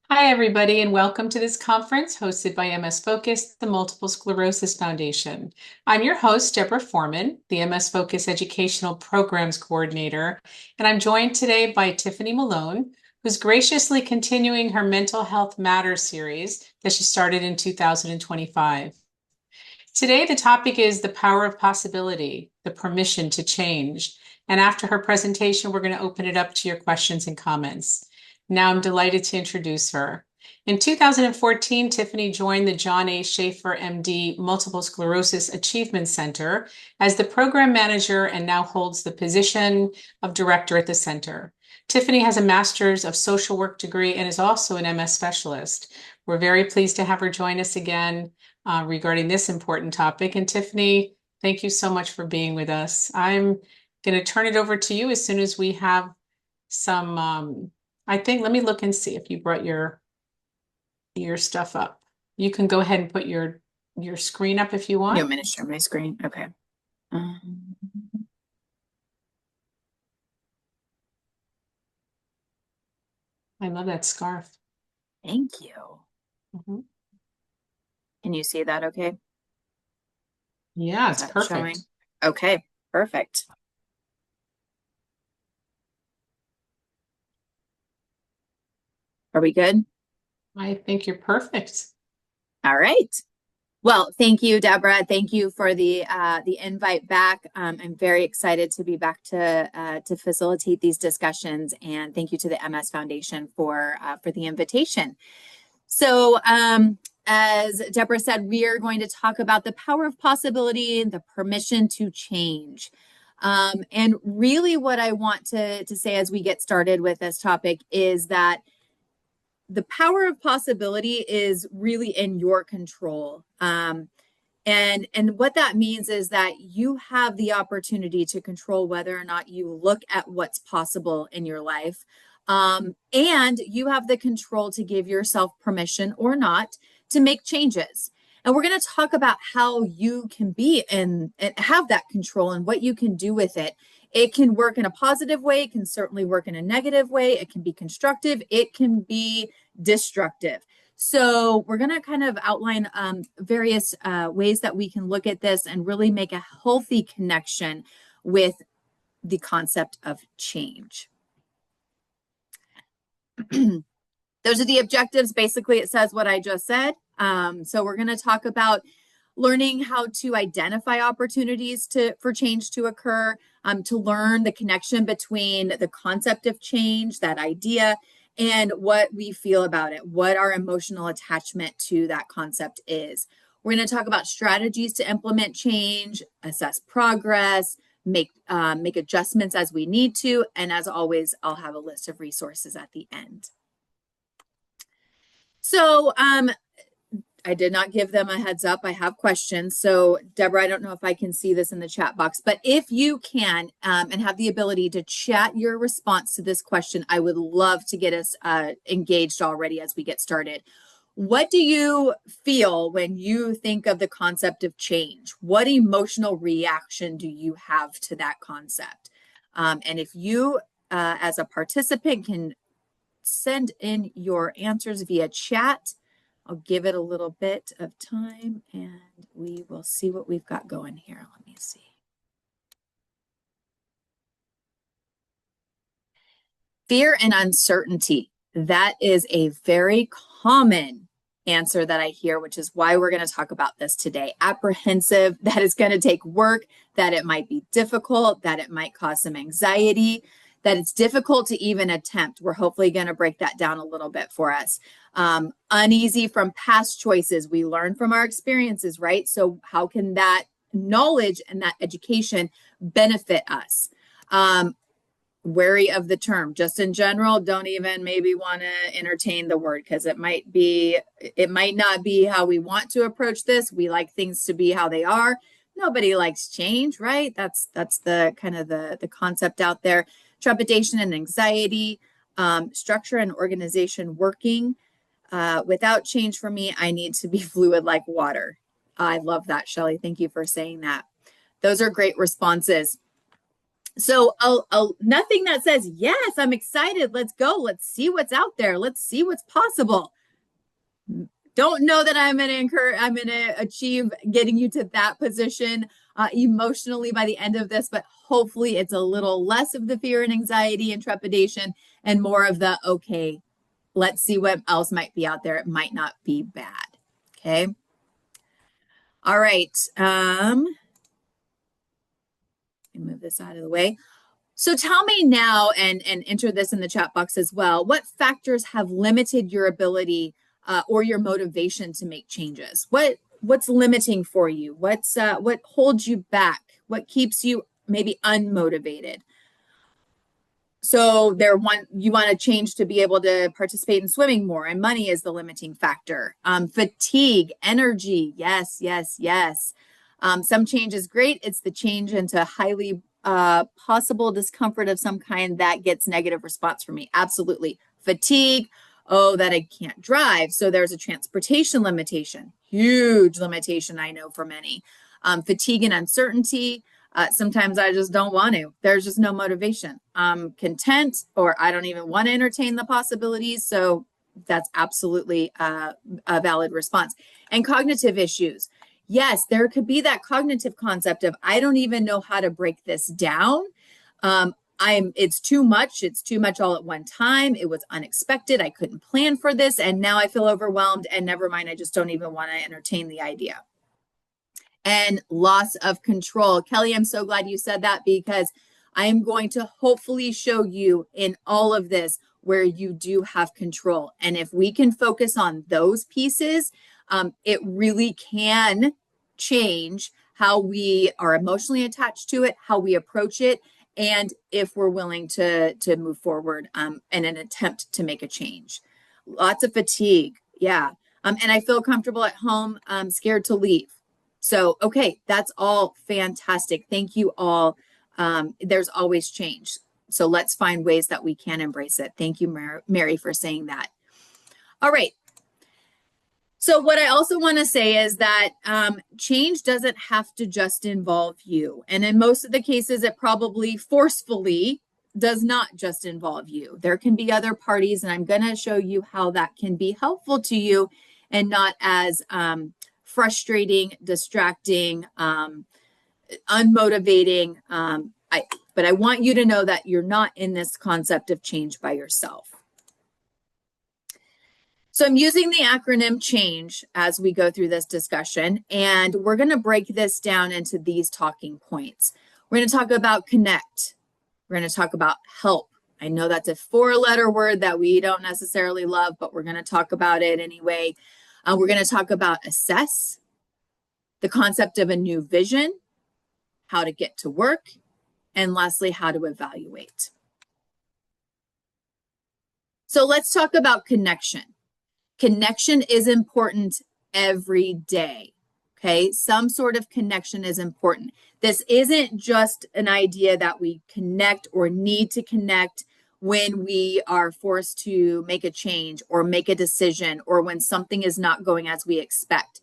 Hi, everybody, and welcome to this conference hosted by MS Focus, the Multiple Sclerosis Foundation. I'm your host, Deborah Foreman, the MS Focus Educational Programs Coordinator, and I'm joined today by Tiffany Malone, who's graciously continuing her Mental Health Matters series that she started in 2025. Today, the topic is the power of possibility, the permission to change. And after her presentation, we're going to open it up to your questions and comments. Now I'm delighted to introduce her. In 2014, Tiffany joined the John A. Schaefer, MD, Multiple Sclerosis Achievement Center as the program manager and now holds the position of director at the center. Tiffany has a master's of social work degree and is also an MS specialist. We're very pleased to have her join us again regarding this important topic. And Tiffany, thank you so much for being with us. I'm going to turn it over to you as soon as we have some, let me look and see if you brought your stuff up. You can go ahead and put your screen up if you want. You want me to share my screen? Okay. I love that scarf. Thank you. Can you see that okay? Yeah, it's perfect. Showing? Okay, perfect. Are we good? I think you're perfect. All right. Well, thank you, Deborah. Thank you for the invite back. I'm very excited to be back to facilitate these discussions, and thank you to the MS Foundation for the invitation. So, as Deborah said, we are going to talk about the power of possibility and the permission to change. And really, what I want to say as we get started with this topic is that the power of possibility is really in your control. And what that means is that you have the opportunity to control whether or not you look at what's possible in your life. And you have the control to give yourself permission or not to make changes. And we're going to talk about how you can be and have that control and what you can do with it. It can work in a positive way. It can certainly work in a negative way. It can be constructive. It can be destructive. So we're going to kind of outline various ways that we can look at this and really make a healthy connection with the concept of change. Those are the objectives. Basically, it says what I just said. So we're going to talk about learning how to identify opportunities for change to occur, to learn the connection between the concept of change, that idea, and what we feel about it, what our emotional attachment to that concept is. We're going to talk about strategies to implement change, assess progress, make adjustments as we need to, and as always, I'll have a list of resources at the end. So I did not give them a heads up. I have questions. So Deborah, I don't know if I can see this in the chat box, but if you can and have the ability to chat your response to this question, I would love to get us engaged already as we get started. What do you feel when you think of the concept of change? What emotional reaction do you have to that concept? And if you, as a participant, can send in your answers via chat, I'll give it a little bit of time and we will see what we've got going here. Let me see. Fear and uncertainty. That is a very common answer that I hear, which is why we're going to talk about this today. Apprehensive, that it's going to take work, that it might be difficult, that it might cause some anxiety, that it's difficult to even attempt. We're hopefully going to break that down a little bit for us. Uneasy from past choices. We learn from our experiences, right? So how can that knowledge and that education benefit us? Wary of the term, just in general, don't even maybe want to entertain the word because it might not be how we want to approach this. We like things to be how they are. Nobody likes change, right? That's the kind of the concept out there. Trepidation and anxiety, structure and organization working. Without change for me, I need to be fluid like water. I love that, Shelley. Thank you for saying that. Those are great responses. So nothing that says, yes, I'm excited. Let's go. Let's see what's out there. Let's see what's possible. Don't know that I'm going to achieve getting you to that position emotionally by the end of this, but hopefully it's a little less of the fear and anxiety and trepidation and more of the, okay, let's see what else might be out there. It might not be bad. Okay. All right. Move this out of the way. So tell me now, and enter this in the chat box as well, what factors have limited your ability or your motivation to make changes? What's limiting for you? What holds you back? What keeps you maybe unmotivated? So you want to change to be able to participate in swimming more, and money is the limiting factor. Fatigue, energy, yes, yes, yes. Some change is great. It's the change into highly possible discomfort of some kind that gets negative response from me. Absolutely. Fatigue. Oh, that I can't drive. So there's a transportation limitation. Huge limitation, I know, for many. Fatigue and uncertainty. Sometimes I just don't want to. There's just no motivation. I'm content, or I don't even want to entertain the possibilities. So that's absolutely a valid response. And cognitive issues. Yes, there could be that cognitive concept of, I don't even know how to break this down. It's too much. It's too much all at one time. It was unexpected. I couldn't plan for this. And now I feel overwhelmed, and never mind. I just don't even want to entertain the idea. And loss of control. Kelly, I'm so glad you said that, because I am going to hopefully show you in all of this where you do have control. And if we can focus on those pieces, it really can change how we are emotionally attached to it, how we approach it, and if we're willing to move forward in an attempt to make a change. Lots of fatigue, yeah. And I feel comfortable at home, scared to leave. So, okay, that's all fantastic. Thank you all. There's always change. So let's find ways that we can embrace it. Thank you, Mary, for saying that. All right. So what I also want to say is that change doesn't have to just involve you. And in most of the cases, it probably forcefully does not just involve you. There can be other parties, and I'm going to show you how that can be helpful to you and not as frustrating, distracting, unmotivating. But I want you to know that you're not in this concept of change by yourself. So I'm using the acronym CHANGE as we go through this discussion, and we're going to break this down into these talking points. We're going to talk about connect. We're going to talk about help. I know that's a 4-letter word that we don't necessarily love, but we're going to talk about it anyway. We're going to talk about assess, the concept of a new vision, how to get to work, and lastly, how to evaluate. So let's talk about connection. Connection is important every day, okay? Some sort of connection is important. This isn't just an idea that we connect or need to connect when we are forced to make a change or make a decision, or when something is not going as we expect.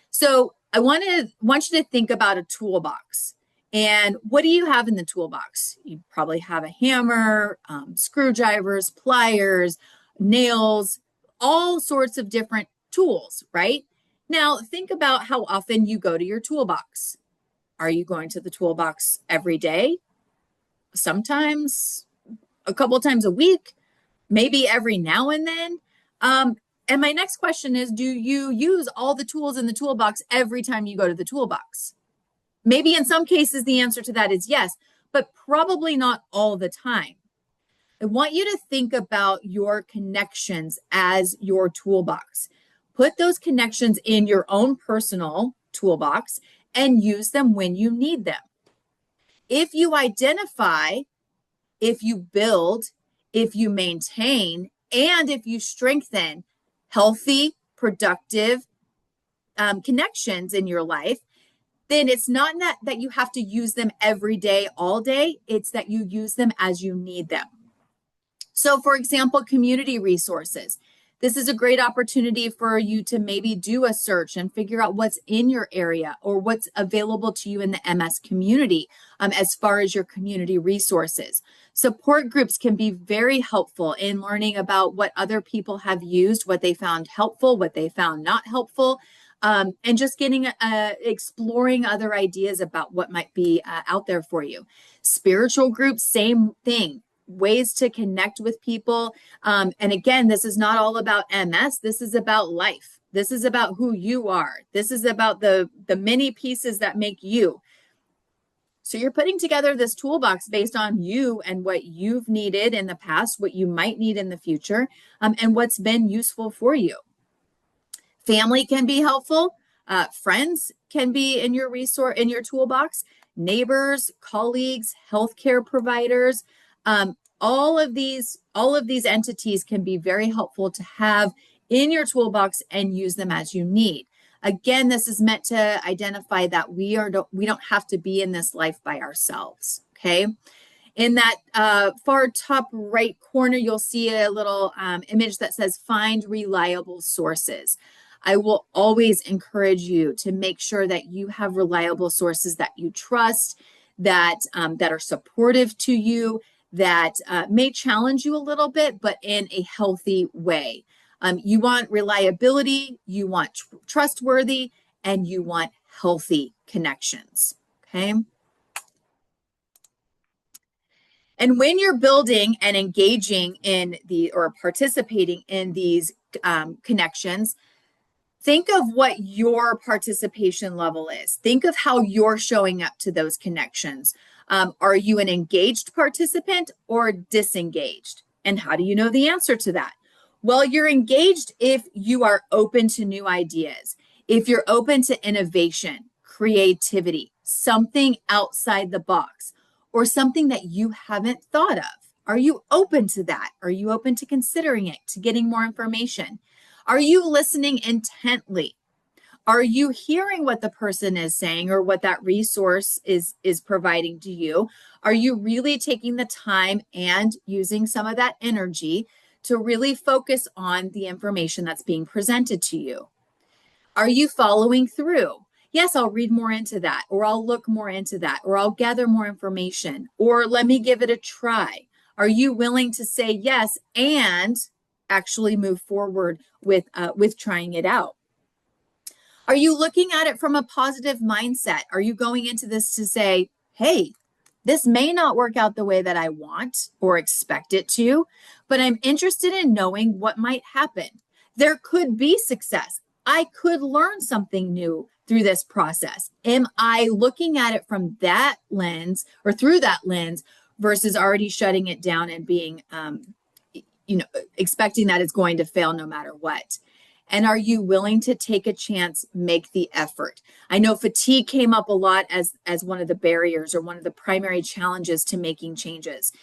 So I want you to think about a toolbox. And what do you have in the toolbox? You probably have a hammer, screwdrivers, pliers, nails, all sorts of different tools, right? Now, think about how often you go to your toolbox. Are you going to the toolbox every day? Sometimes, a couple times a week, maybe every now and then. And my next question is, do you use all the tools in the toolbox every time you go to the toolbox? Maybe in some cases, the answer to that is yes, but probably not all the time. I want you to think about your connections as your toolbox. Put those connections in your own personal toolbox and use them when you need them. If you identify, if you build, if you maintain, and if you strengthen healthy, productive connections in your life, then it's not that you have to use them every day, all day. It's that you use them as you need them. So for example, community resources. This is a great opportunity for you to maybe do a search and figure out what's in your area or what's available to you in the MS community as far as your community resources. Support groups can be very helpful in learning about what other people have used, what they found helpful, what they found not helpful, and just getting exploring other ideas about what might be out there for you. Spiritual groups, same thing. Ways to connect with people. And again, this is not all about MS. This is about life. This is about who you are. This is about the many pieces that make you. So you're putting together this toolbox based on you and what you've needed in the past, what you might need in the future, and what's been useful for you. Family can be helpful. Friends can be in your resource, in your toolbox. Neighbors, colleagues, healthcare providers. All of these entities can be very helpful to have in your toolbox and use them as you need. Again, this is meant to identify that we don't have to be in this life by ourselves. Okay. In that far top right corner, you'll see a little image that says find reliable sources. I will always encourage you to make sure that you have reliable sources that you trust, that are supportive to you, that may challenge you a little bit, but in a healthy way. You want reliability, you want trustworthy, and you want healthy connections, okay? And when you're building and engaging in or participating in these connections, think of what your participation level is. Think of how you're showing up to those connections. Are you an engaged participant or disengaged? And how do you know the answer to that? Well, you're engaged if you are open to new ideas, if you're open to innovation, creativity, something outside the box, or something that you haven't thought of. Are you open to that? Are you open to considering it, to getting more information? Are you listening intently? Are you hearing what the person is saying or what that resource is providing to you? Are you really taking the time and using some of that energy to really focus on the information that's being presented to you? Are you following through? Yes, I'll read more into that, or I'll look more into that, or I'll gather more information, or let me give it a try. Are you willing to say yes and actually move forward with trying it out? Are you looking at it from a positive mindset? Are you going into this to say, hey, this may not work out the way that I want or expect it to, but I'm interested in knowing what might happen. There could be success. I could learn something new through this process. Am I looking at it from that lens or through that lens versus already shutting it down and being, expecting that it's going to fail no matter what? And are you willing to take a chance, make the effort? I know fatigue came up a lot as one of the barriers or one of the primary challenges to making changes.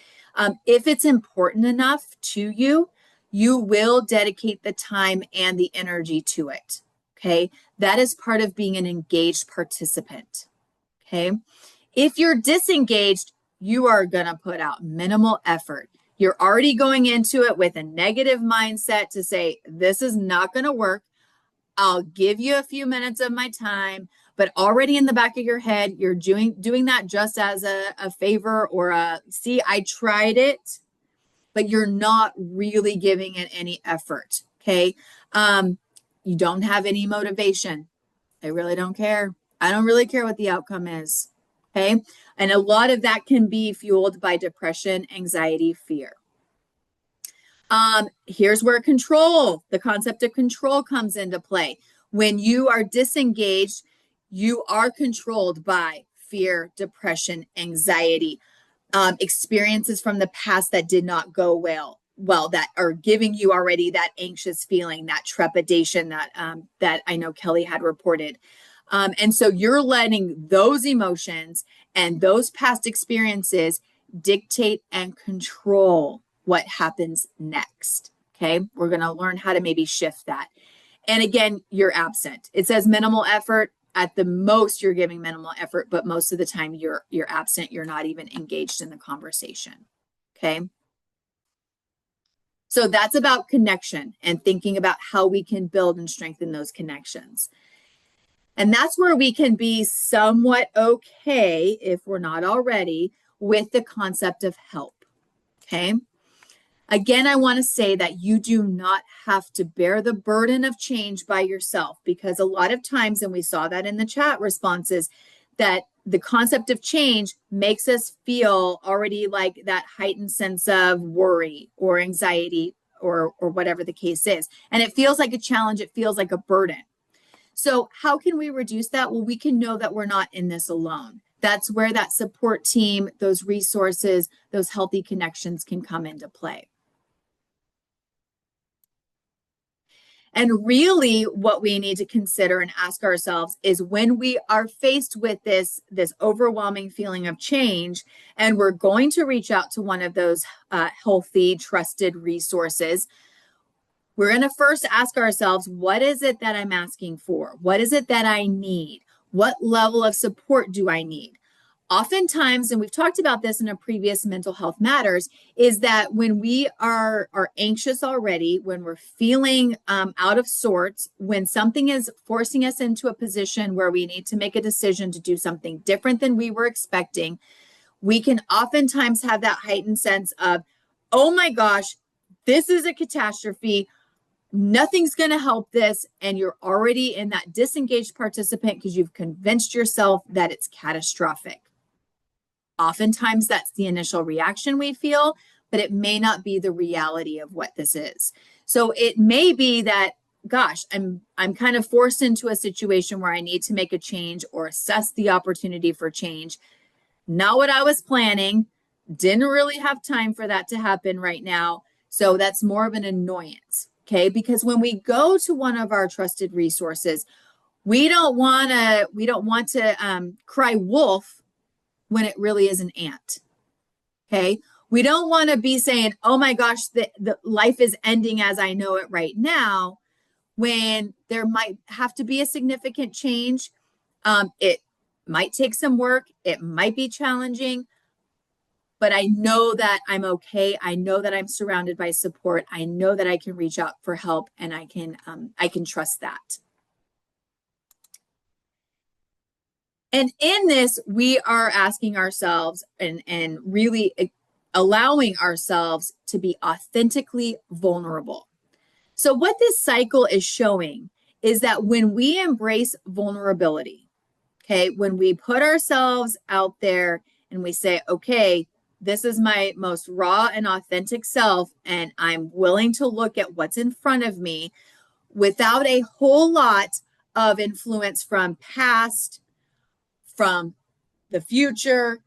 If it's important enough to you, you will dedicate the time and the energy to it, okay? That is part of being an engaged participant, okay? If you're disengaged, you are gonna put out minimal effort. You're already going into it with a negative mindset to say, this is not going to work. I'll give you a few minutes of my time, but already in the back of your head, you're doing that just as a favor or see, I tried it, but you're not really giving it any effort, okay? You don't have any motivation. I really don't care. I don't really care what the outcome is, okay? And a lot of that can be fueled by depression, anxiety, fear. Here's where the concept of control comes into play. When you are disengaged, you are controlled by fear, depression, anxiety, experiences from the past that did not go well, that are giving you already that anxious feeling, that trepidation that I know Kelly had reported. And so you're letting those emotions and those past experiences dictate and control what happens next. Okay. We're going to learn how to maybe shift that. And again, you're absent. It says minimal effort. At the most, you're giving minimal effort, but most of the time you're absent. You're not even engaged in the conversation. Okay. So that's about connection and thinking about how we can build and strengthen those connections. And that's where we can be somewhat okay, if we're not already, with the concept of help. Okay. Again, I want to say that you do not have to bear the burden of change by yourself, because a lot of times, and we saw that in the chat responses, that the concept of change makes us feel already like that heightened sense of worry or anxiety or whatever the case is. And it feels like a challenge. It feels like a burden. So how can we reduce that? Well, we can know that we're not in this alone. That's where that support team, those resources, those healthy connections can come into play. And really what we need to consider and ask ourselves is, when we are faced with this overwhelming feeling of change, and we're going to reach out to one of those healthy, trusted resources, we're going to first ask ourselves, what is it that I'm asking for? What is it that I need? What level of support do I need? Oftentimes, and we've talked about this in a previous Mental Health Matters, is that when we are anxious already, when we're feeling out of sorts, when something is forcing us into a position where we need to make a decision to do something different than we were expecting, we can oftentimes have that heightened sense of, oh my gosh, this is a catastrophe. Nothing's going to help this. And you're already in that disengaged participant because you've convinced yourself that it's catastrophic. Oftentimes that's the initial reaction we feel, but it may not be the reality of what this is. So it may be that, gosh, I'm kind of forced into a situation where I need to make a change or assess the opportunity for change. Not what I was planning. Didn't really have time for that to happen right now. So that's more of an annoyance. Okay, because when we go to one of our trusted resources, we don't want to cry wolf when it really is an ant. Okay, we don't want to be saying, oh my gosh, the life is ending as I know it right now, when there might have to be a significant change. It might take some work. It might be challenging. But I know that I'm okay. I know that I'm surrounded by support. I know that I can reach out for help, and I can trust that. And in this, we are asking ourselves and really allowing ourselves to be authentically vulnerable. So what this cycle is showing is that when we embrace vulnerability, okay, when we put ourselves out there and we say, okay, this is my most raw and authentic self, and I'm willing to look at what's in front of me without a whole lot of influence from past, from the future,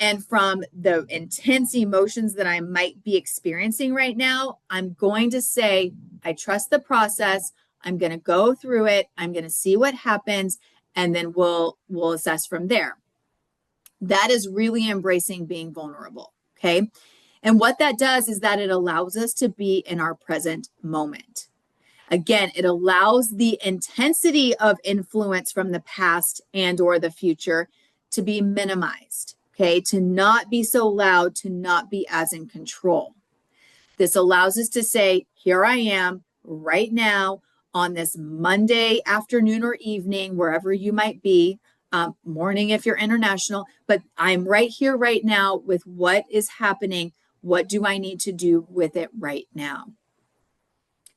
and from the intense emotions that I might be experiencing right now. I'm going to say, I trust the process. I'm going to go through it. I'm going to see what happens, and then we'll assess from there. That is really embracing being vulnerable, okay? And what that does is that it allows us to be in our present moment. Again, it allows the intensity of influence from the past and or the future to be minimized, okay? To not be so loud, to not be as in control. This allows us to say, here I am right now on this Monday afternoon or evening, wherever you might be, morning if you're international, but I'm right here right now with what is happening. What do I need to do with it right now?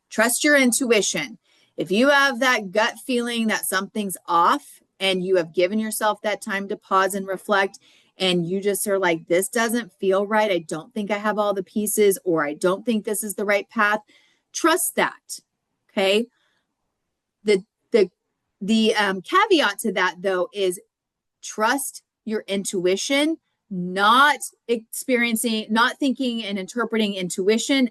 Trust your intuition. If you have that gut feeling that something's off and you have given yourself that time to pause and reflect, and you just are like, this doesn't feel right, I don't think I have all the pieces, or I don't think this is the right path, trust that, okay? The caveat to that, though, is trust your intuition, not thinking and interpreting intuition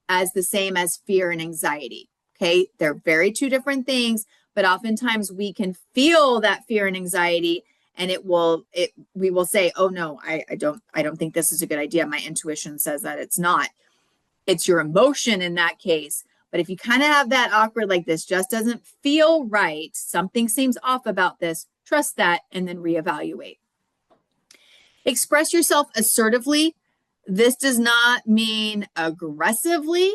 as the same as fear and anxiety. Okay, they're very two different things, but oftentimes we can feel that fear and anxiety, and we will say, oh no, I don't think this is a good idea. My intuition says that it's not. It's your emotion in that case. But if you kind of have that awkward, like, this just doesn't feel right, something seems off about this, trust that, and then reevaluate. Express yourself assertively. This does not mean aggressively.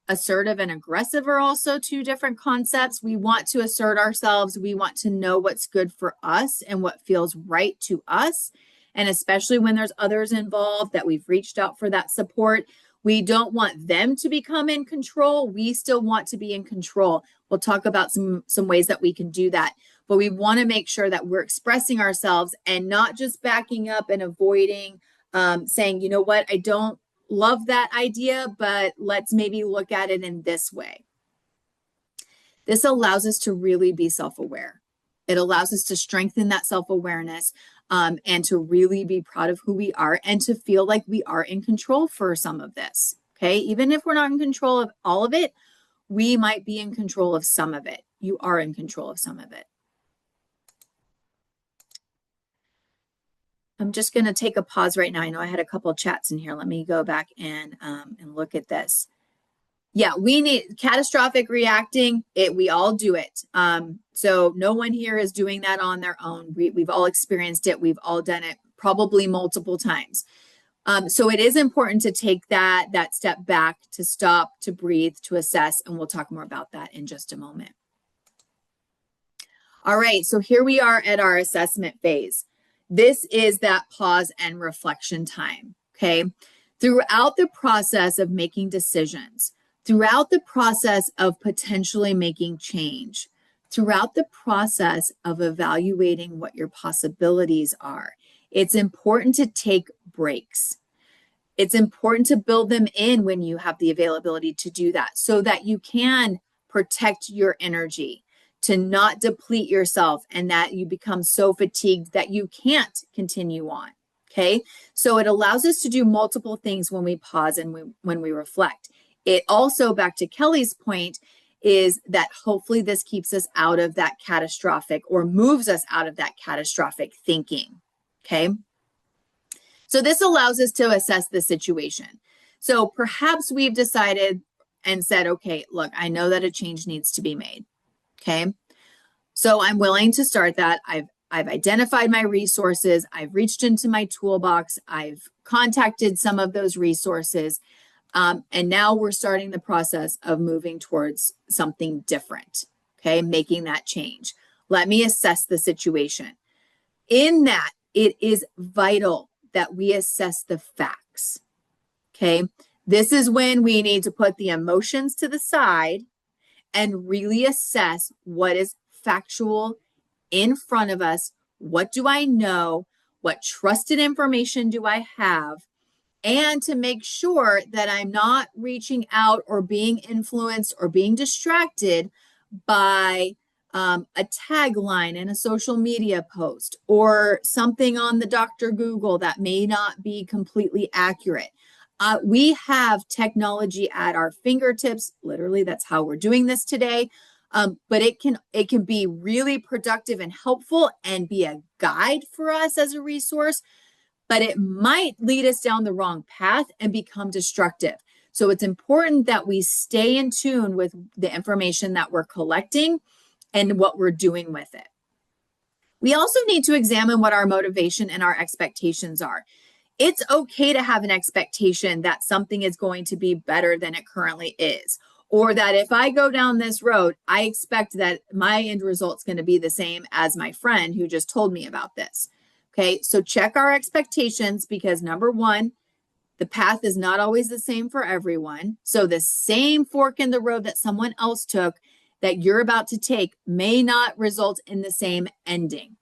Assertive and aggressive are also two different concepts. We want to assert ourselves. We want to know what's good for us and what feels right to us. And especially when there's others involved that we've reached out for that support, we don't want them to become in control. We still want to be in control. We'll talk about some ways that we can do that. But we want to make sure that we're expressing ourselves and not just backing up and avoiding, saying, you know what, I don't love that idea, but let's maybe look at it in this way. This allows us to really be self-aware. It allows us to strengthen that self-awareness and to really be proud of who we are and to feel like we are in control for some of this. Okay, even if we're not in control of all of it, we might be in control of some of it. You are in control of some of it. I'm just going to take a pause right now. I know I had a couple of chats in here. Let me go back and look at this. Yeah, we need catastrophic reacting. We all do it. So no one here is doing that on their own. We've all experienced it. We've all done it probably multiple times. So it is important to take that step back, to stop, to breathe, to assess, and we'll talk more about that in just a moment. All right, so here we are at our assessment phase. This is that pause and reflection time, okay? Throughout the process of making decisions, throughout the process of potentially making change, throughout the process of evaluating what your possibilities are, it's important to take breaks. It's important to build them in when you have the availability to do that so that you can protect your energy, to not deplete yourself and that you become so fatigued that you can't continue on, okay? So it allows us to do multiple things when we pause and when we reflect. It also, back to Kelly's point, is that hopefully this keeps us out of that catastrophic or moves us out of that catastrophic thinking, okay? So this allows us to assess the situation. So perhaps we've decided and said, okay, look, I know that a change needs to be made. Okay, so I'm willing to start that. I've identified my resources. I've reached into my toolbox. I've contacted some of those resources. And now we're starting the process of moving towards something different. Okay, making that change. Let me assess the situation. In that, it is vital that we assess the facts. Okay, this is when we need to put the emotions to the side and really assess what is factual in front of us. What do I know? What trusted information do I have? And to make sure that I'm not reaching out or being influenced or being distracted by a tagline in a social media post or something on the Dr. Google that may not be completely accurate. We have technology at our fingertips. Literally, that's how we're doing this today. But it can be really productive and helpful and be a guide for us as a resource, but it might lead us down the wrong path and become destructive. So it's important that we stay in tune with the information that we're collecting and what we're doing with it. We also need to examine what our motivation and our expectations are. It's okay to have an expectation that something is going to be better than it currently is, or that if I go down this road, I expect that my end result's going to be the same as my friend who just told me about this. Okay, so check our expectations because number one, the path is not always the same for everyone. So the same fork in the road that someone else took that you're about to take may not result in the same ending.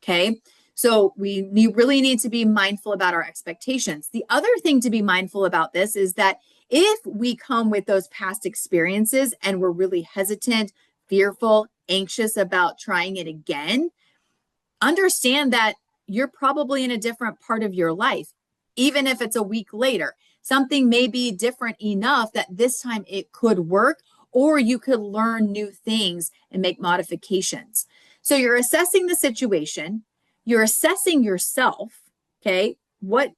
Okay. So we really need to be mindful about our expectations. The other thing to be mindful about this is that if we come with those past experiences and we're really hesitant, fearful, anxious about trying it again, understand that you're probably in a different part of your life, even if it's a week later. Something may be different enough that this time it could work, or you could learn new things and make modifications. So you're assessing the situation. You're assessing yourself, okay? What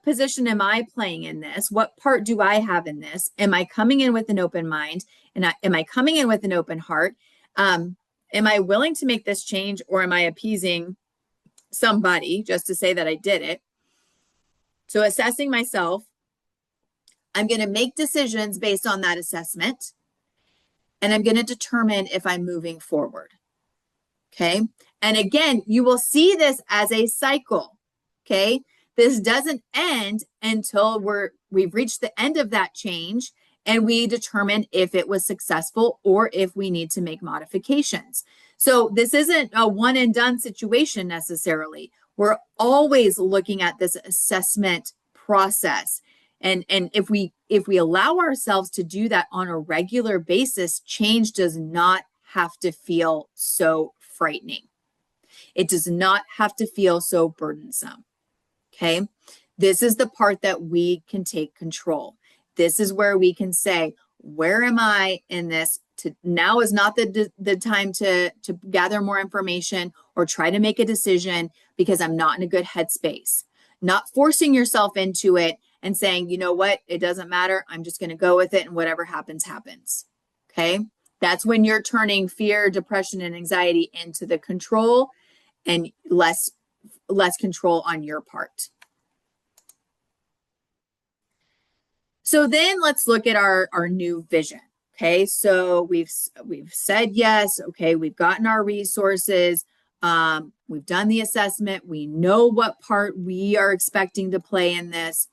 position am I playing in this? What part do I have in this? Am I coming in with an open mind? And am I coming in with an open heart? Am I willing to make this change, or am I appeasing somebody just to say that I did it? So assessing myself, I'm going to make decisions based on that assessment, and I'm going to determine if I'm moving forward. Okay. And again, you will see this as a cycle. Okay. This doesn't end until we've reached the end of that change and we determine if it was successful or if we need to make modifications. So this isn't a one and done situation necessarily. We're always looking at this assessment process. And if we allow ourselves to do that on a regular basis, change does not have to feel so frightening. It does not have to feel so burdensome. Okay. This is the part that we can take control. This is where we can say, where am I in this? Now is not the time to gather more information or try to make a decision because I'm not in a good headspace. Not forcing yourself into it and saying, you know what, it doesn't matter. I'm just going to go with it and whatever happens, happens. Okay. That's when you're turning fear, depression, and anxiety into the control and less control on your part. So then let's look at our new vision. Okay, so we've said yes. Okay, we've gotten our resources. We've done the assessment. We know what part we are expecting to play in this.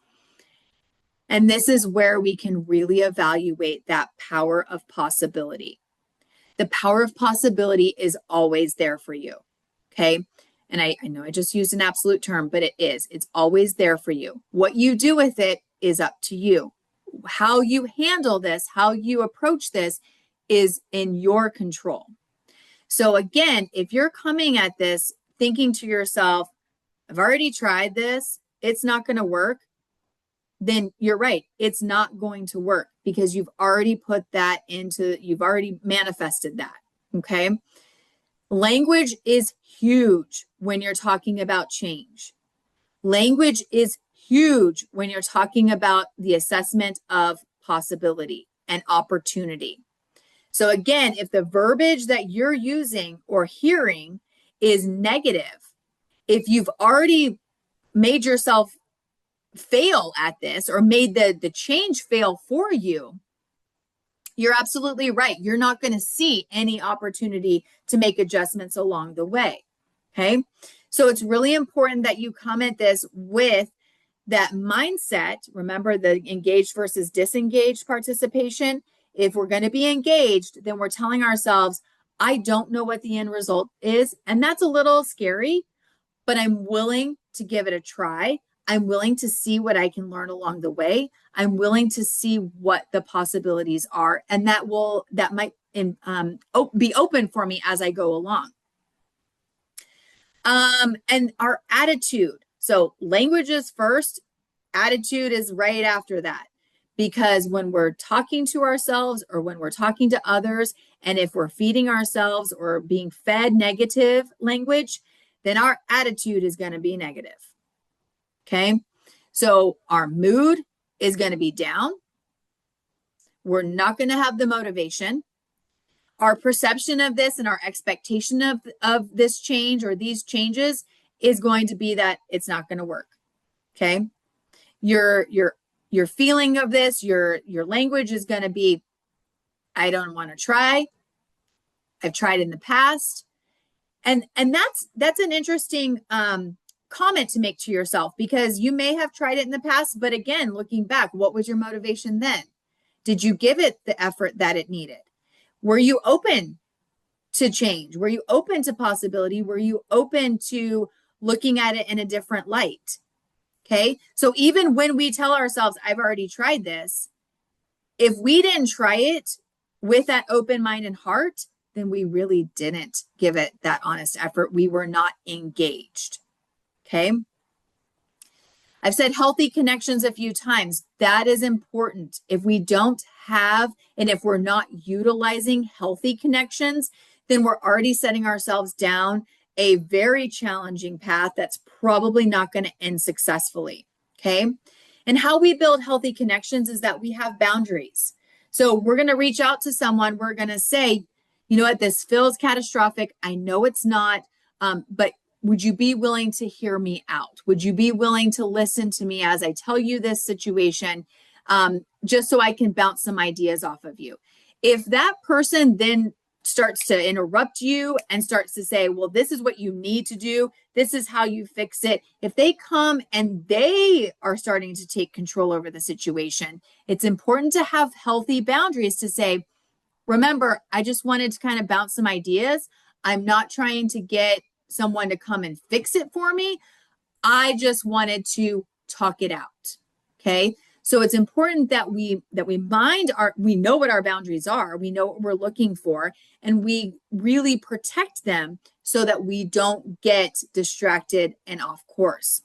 And this is where we can really evaluate that power of possibility. The power of possibility is always there for you. Okay. And I know I just used an absolute term, but it is. It's always there for you. What you do with it is up to you. How you handle this, how you approach this is in your control. So again, if you're coming at this thinking to yourself, I've already tried this, it's not going to work, then you're right. It's not going to work because you've already you've already manifested that. Okay. Language is huge when you're talking about change. Language is huge when you're talking about the assessment of possibility and opportunity. So again, if the verbiage that you're using or hearing is negative, if you've already made yourself fail at this or made the change fail for you, you're absolutely right. You're not going to see any opportunity to make adjustments along the way. Okay. So it's really important that you come at this with that mindset. Remember the engaged versus disengaged participation. If we're going to be engaged, then we're telling ourselves, I don't know what the end result is. And that's a little scary, but I'm willing to give it a try. I'm willing to see what I can learn along the way. I'm willing to see what the possibilities are. And that might be open for me as I go along. And our attitude. So language is first, attitude is right after that. Because when we're talking to ourselves or when we're talking to others, and if we're feeding ourselves or being fed negative language, then our attitude is going to be negative. Okay. So our mood is going to be down. We're not going to have the motivation. Our perception of this and our expectation of this change or these changes is going to be that it's not going to work. Okay. Your feeling of this, your language is going to be, I don't want to try. I've tried in the past. And that's an interesting comment to make to yourself, because you may have tried it in the past, but again, looking back, what was your motivation then? Did you give it the effort that it needed? Were you open to change? Were you open to possibility? Were you open to looking at it in a different light? Okay. So even when we tell ourselves, I've already tried this, if we didn't try it with that open mind and heart, then we really didn't give it that honest effort. We were not engaged. Okay. I've said healthy connections a few times. That is important. If we don't have, and if we're not utilizing healthy connections, then we're already setting ourselves down a very challenging path that's probably not going to end successfully. Okay. And how we build healthy connections is that we have boundaries. So we're going to reach out to someone. We're going to say, you know what, this feels catastrophic. I know it's not, but would you be willing to hear me out? Would you be willing to listen to me as I tell you this situation? just so I can bounce some ideas off of you. If that person then starts to interrupt you and starts to say, well, this is what you need to do, this is how you fix it. If they come and they are starting to take control over the situation, it's important to have healthy boundaries to say, remember, I just wanted to kind of bounce some ideas. I'm not trying to get someone to come and fix it for me. I just wanted to talk it out. Okay. So it's important that we we know what our boundaries are, we know what we're looking for, and we really protect them so that we don't get distracted and off course.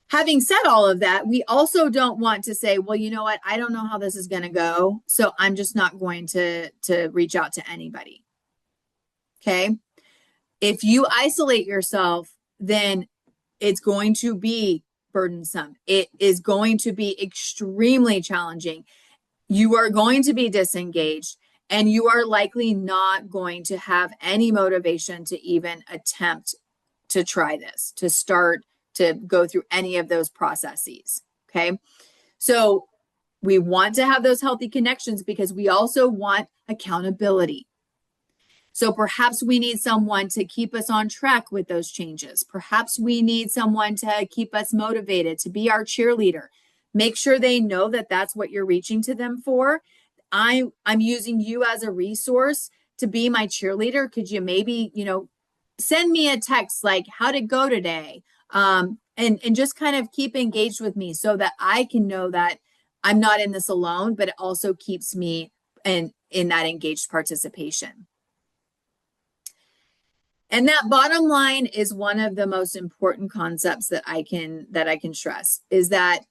Having said all of that, we also don't want to say, well, you know what, I don't know how this is going to go, so I'm just not going to reach out to anybody. Okay. If you isolate yourself, then it's going to be burdensome. It is going to be extremely challenging. You are going to be disengaged, and you are likely not going to have any motivation to even attempt to try this, to start to go through any of those processes. Okay. So we want to have those healthy connections because we also want accountability. So perhaps we need someone to keep us on track with those changes. Perhaps we need someone to keep us motivated, to be our cheerleader. Make sure they know that that's what you're reaching to them for. I'm using you as a resource to be my cheerleader. Could you maybe, send me a text like, how'd it go today? And just kind of keep engaged with me so that I can know that I'm not in this alone, but it also keeps me in that engaged participation. And that bottom line is one of the most important concepts that I can stress, is that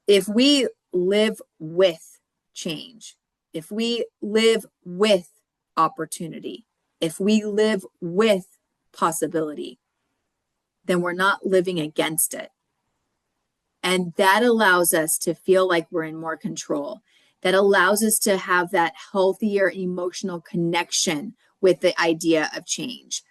if we live with change, if we live with opportunity, if we live with possibility, then we're not living against it. And that allows us to feel like we're in more control. That allows us to have that healthier emotional connection with the idea of change.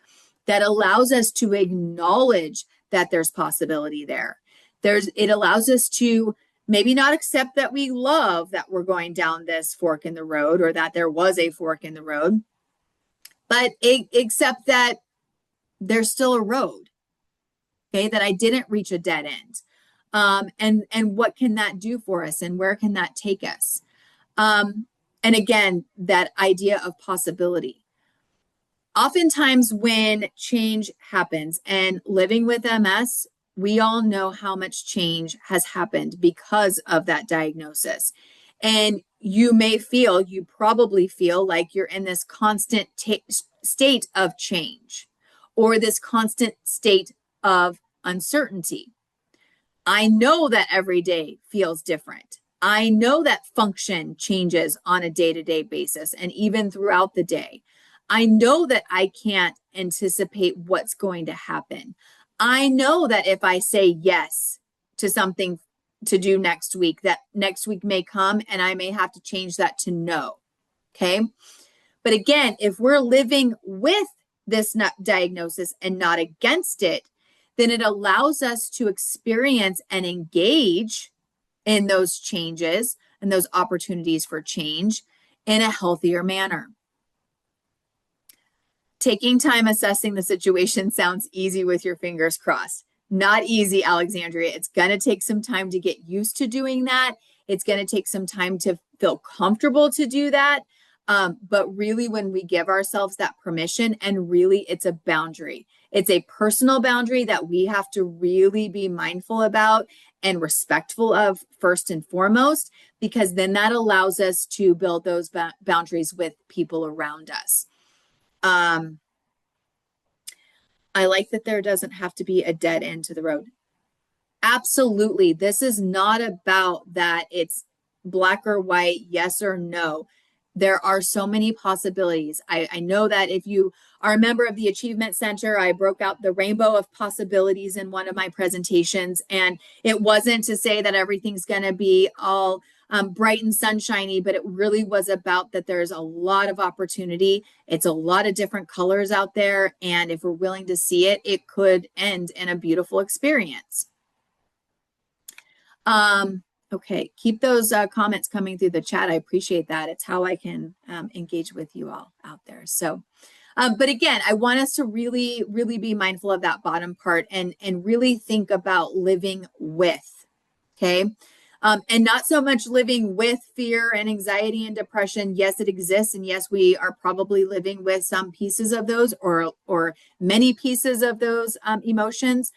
That allows us to acknowledge that there's possibility there. It allows us to maybe not accept that we love that we're going down this fork in the road, or that there was a fork in the road, but accept that there's still a road. Okay, that I didn't reach a dead end. And what can that do for us, and where can that take us? And again, that idea of possibility. Oftentimes when change happens, and living with MS, we all know how much change has happened because of that diagnosis. And you probably feel like you're in this constant state of change, or this constant state of uncertainty. I know that every day feels different. I know that function changes on a day-to-day basis and even throughout the day. I know that I can't anticipate what's going to happen. I know that if I say yes to something to do next week, that next week may come and I may have to change that to no. Okay. But again, if we're living with this diagnosis and not against it, then it allows us to experience and engage in those changes and those opportunities for change in a healthier manner. Taking time assessing the situation sounds easy with your fingers crossed. Not easy, Alexandria. It's going to take some time to get used to doing that. It's going to take some time to feel comfortable to do that. But really, when we give ourselves that permission, and really it's a boundary, it's a personal boundary that we have to really be mindful about and respectful of first and foremost, because then that allows us to build those boundaries with people around us. I like that there doesn't have to be a dead end to the road. Absolutely. This is not about that it's black or white, yes or no. There are so many possibilities. I know that if you are a member of the Achievement Center, I broke out the rainbow of possibilities in one of my presentations. And it wasn't to say that everything's going to be all bright and sunshiny, but it really was about that there's a lot of opportunity. It's a lot of different colors out there. And if we're willing to see it, it could end in a beautiful experience. Okay, keep those comments coming through the chat. I appreciate that. It's how I can engage with you all out there. So, but again, I want us to really, really be mindful of that bottom part and really think about living with, okay? And not so much living with fear and anxiety and depression. Yes, it exists. And yes, we are probably living with some pieces of those or many pieces of those emotions.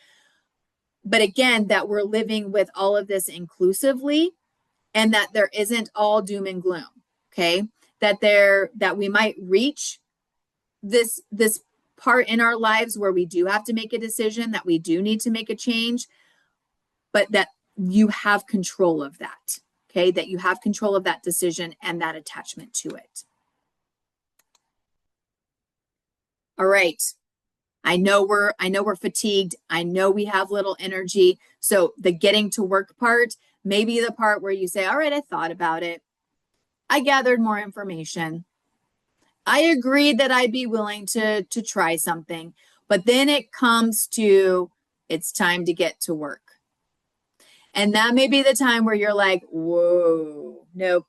But again, that we're living with all of this inclusively and that there isn't all doom and gloom, okay? That we might reach this part in our lives where we do have to make a decision, that we do need to make a change, but that you have control of that, okay? That you have control of that decision and that attachment to it. All right. I know we're fatigued. I know we have little energy. So the getting to work part may be the part where you say, all right, I thought about it. I gathered more information. I agreed that I'd be willing to try something, but then it comes to, it's time to get to work. And that may be the time where you're like, whoa, nope.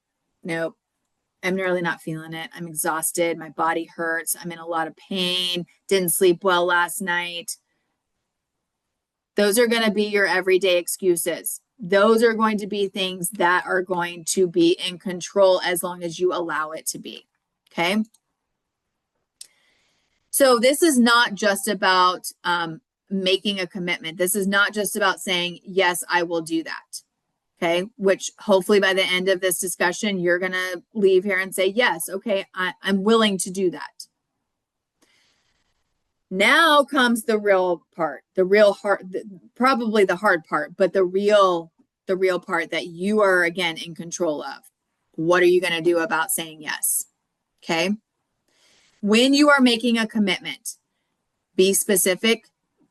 I'm really not feeling it. I'm exhausted. My body hurts. I'm in a lot of pain. Didn't sleep well last night. Those are going to be your everyday excuses. Those are going to be things that are going to be in control as long as you allow it to be. Okay. So this is not just about making a commitment. This is not just about saying, yes, I will do that. Okay. Which hopefully by the end of this discussion, you're going to leave here and say, yes, okay, I'm willing to do that. Now comes the real part, the real hard, probably the hard part, but the real part that you are again in control of. What are you going to do about saying yes? Okay. When you are making a commitment, be specific,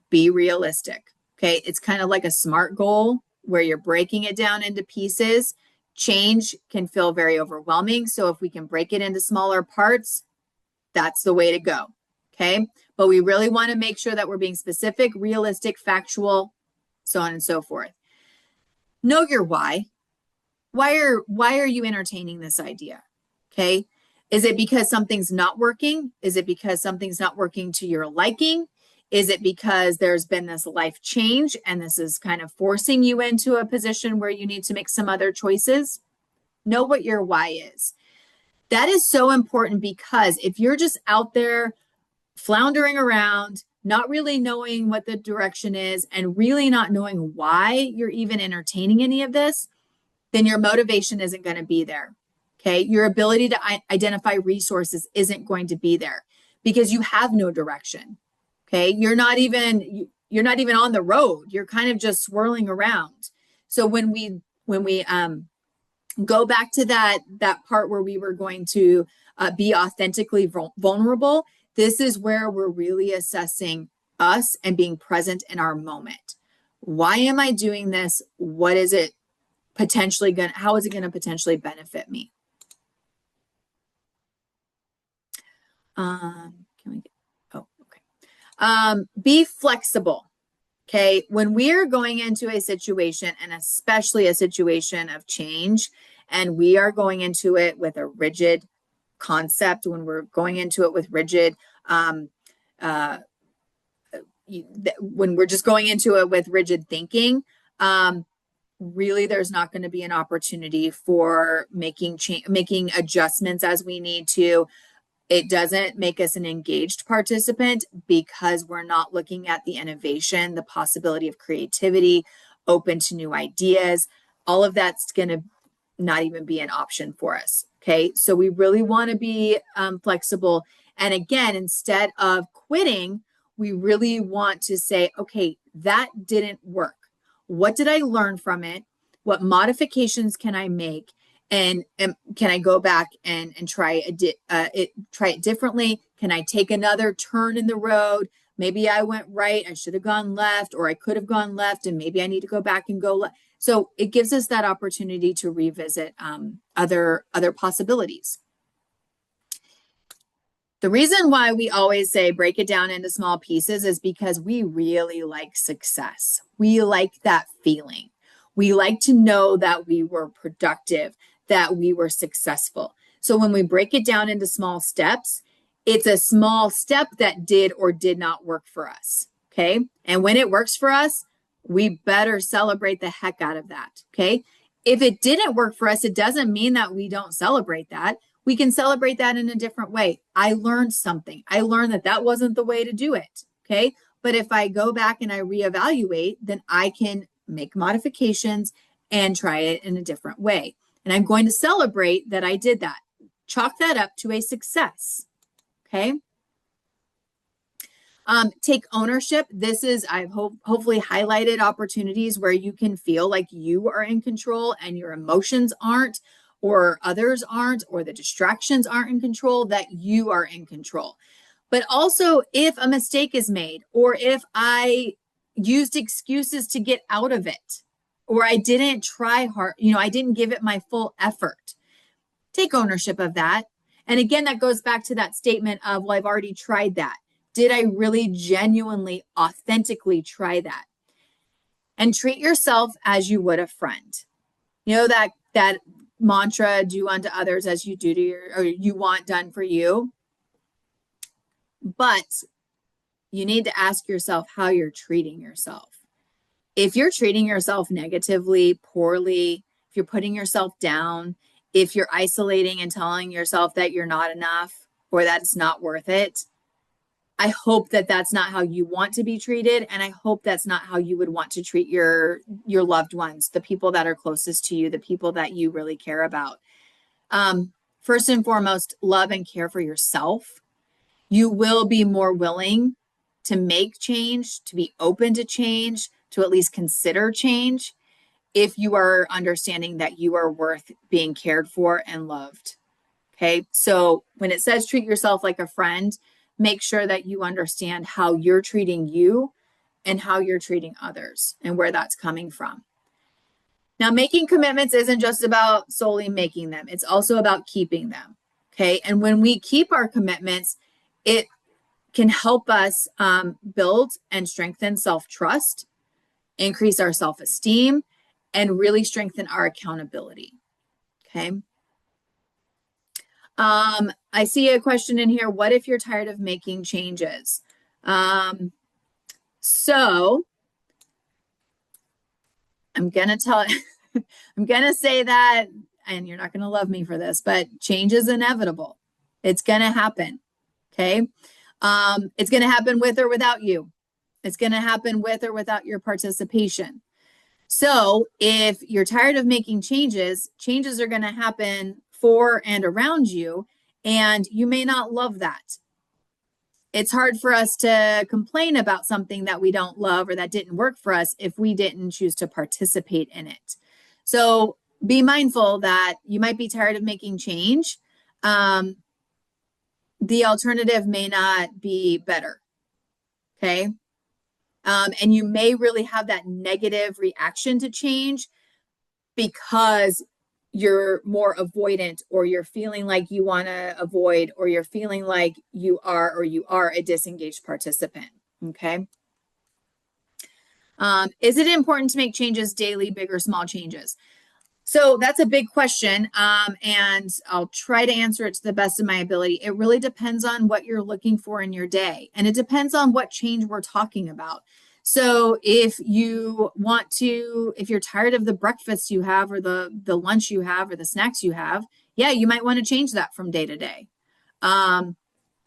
be realistic. Okay. It's kind of like a SMART goal where you're breaking it down into pieces. Change can feel very overwhelming. So if we can break it into smaller parts, that's the way to go. Okay. But we really want to make sure that we're being specific, realistic, factual, so on and so forth. Know your why. Why are you entertaining this idea? Okay. Is it because something's not working? Is it because something's not working to your liking? Is it because there's been this life change and this is kind of forcing you into a position where you need to make some other choices? Know what your why is. That is so important because if you're just out there floundering around, not really knowing what the direction is and really not knowing why you're even entertaining any of this, then your motivation isn't going to be there. Okay. Your ability to identify resources isn't going to be there because you have no direction. Okay. You're not even on the road. You're kind of just swirling around. So when we go back to that part where we were going to be authentically vulnerable, this is where we're really assessing us and being present in our moment. Why am I doing this? What is it potentially how is it going to potentially benefit me? Be flexible. Okay. When we're going into a situation and especially a situation of change, and we are going into it with a rigid concept, when we're going into it with rigid, when we're just going into it with rigid thinking, really there's not going to be an opportunity for making adjustments as we need to. It doesn't make us an engaged participant because we're not looking at the innovation, the possibility of creativity, open to new ideas. All of that's going to not even be an option for us. Okay. So we really want to be flexible. And again, instead of quitting, we really want to say, okay, that didn't work. What did I learn from it? What modifications can I make? And can I go back and try it differently? Can I take another turn in the road? Maybe I went right, I should have gone left, or I could have gone left, and maybe I need to go back and go left. So it gives us that opportunity to revisit other possibilities. The reason why we always say break it down into small pieces is because we really like success. We like that feeling. We like to know that we were productive, that we were successful. So when we break it down into small steps, it's a small step that did or did not work for us. Okay. And when it works for us, we better celebrate the heck out of that. Okay. If it didn't work for us, it doesn't mean that we don't celebrate that. We can celebrate that in a different way. I learned something. I learned that that wasn't the way to do it. Okay. But if I go back and I reevaluate, then I can make modifications and try it in a different way. And I'm going to celebrate that I did that. Chalk that up to a success. Okay. Take ownership. This is, I've hopefully highlighted opportunities where you can feel like you are in control and your emotions aren't, or others aren't, or the distractions aren't in control, that you are in control. But also, if a mistake is made, or if I used excuses to get out of it, or I didn't try hard, I didn't give it my full effort, take ownership of that. And again, that goes back to that statement of, well, I've already tried that. Did I really genuinely, authentically try that? And treat yourself as you would a friend. That mantra, do unto others as you do to or you want done for you. But you need to ask yourself how you're treating yourself. If you're treating yourself negatively, poorly, if you're putting yourself down, if you're isolating and telling yourself that you're not enough or that it's not worth it, I hope that that's not how you want to be treated. And I hope that's not how you would want to treat your loved ones, the people that are closest to you, the people that you really care about. First and foremost, love and care for yourself. You will be more willing to make change, to be open to change, to at least consider change, if you are understanding that you are worth being cared for and loved. Okay. So when it says treat yourself like a friend, make sure that you understand how you're treating you and how you're treating others and where that's coming from. Now, making commitments isn't just about solely making them. It's also about keeping them. Okay. And when we keep our commitments, it can help us build and strengthen self-trust, increase our self-esteem, and really strengthen our accountability. Okay. I see a question in here. What if you're tired of making changes? So I'm going to say that, and you're not going to love me for this, but change is inevitable. It's going to happen. Okay. It's going to happen with or without you. It's going to happen with or without your participation. So if you're tired of making changes, changes are going to happen for and around you, and you may not love that. It's hard for us to complain about something that we don't love or that didn't work for us if we didn't choose to participate in it. So be mindful that you might be tired of making change. The alternative may not be better. Okay. And you may really have that negative reaction to change because you're more avoidant, or you're feeling like you want to avoid, or you're feeling like you are a disengaged participant. Okay. Is it important to make changes daily, big or small changes? So that's a big question, and I'll try to answer it to the best of my ability. It really depends on what you're looking for in your day, and it depends on what change we're talking about. So if you're tired of the breakfast you have, or the lunch you have, or the snacks you have, yeah, you might want to change that from day to day. I'm